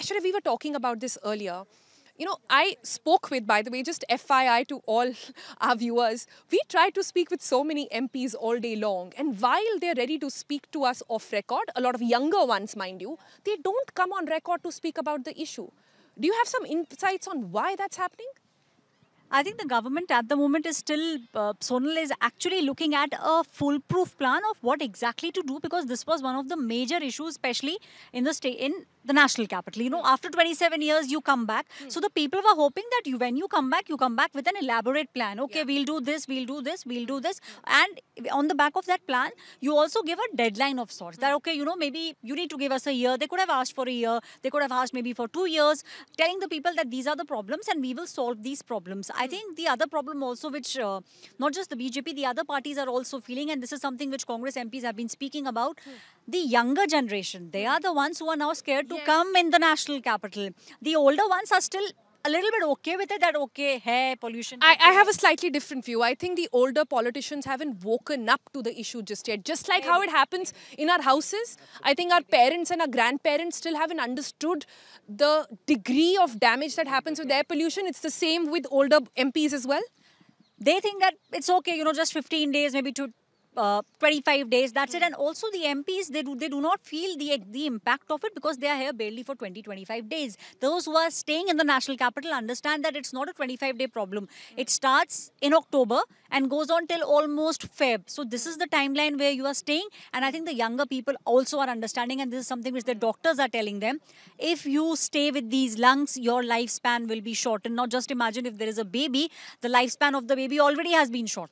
Ashra, we were talking about this earlier. I spoke with, by the way, just FYI to all our viewers, we try to speak with so many MPs all day long. And while they're ready to speak to us off record, a lot of younger ones, mind you, they don't come on record to speak about the issue. Do you have some insights on why that's happening? I think the government at the moment is still, Sonal is actually looking at a foolproof plan of what exactly to do, because this was one of the major issues, especially in the state, in the national capital. After 27 years, you come back. So the people were hoping that when you come back with an elaborate plan. Okay, we'll do this, we'll do this, we'll do this. And on the back of that plan, you also give a deadline of sorts. That, okay, maybe you need to give us a year. They could have asked for a year. They could have asked maybe for 2 years, telling the people that these are the problems and we will solve these problems. I think the other problem also, which not just the BJP, the other parties are also feeling, and this is something which Congress MPs have been speaking about, the younger generation, they are the ones who are now scared to come in the national capital. The older ones are still a little bit okay with it, that okay, hey, pollution. I have a slightly different view. I think the older politicians haven't woken up to the issue just yet. Just like how it happens in our houses, I think our parents and our grandparents still haven't understood the degree of damage that happens with air pollution. It's the same with older MPs as well. They think that it's okay, just 15 days, maybe to 25 days, that's it. And also the MPs, they do not feel the impact of it, because they are here barely for 20-25 days. Those who are staying in the national capital understand that it's not a 25-day problem. It starts in October and goes on till almost Feb. So this is the timeline where you are staying, and I think the younger people also are understanding, and this is something which the doctors are telling them. If you stay with these lungs, your lifespan will be shortened. Now just imagine if there is a baby, the lifespan of the baby already has been short.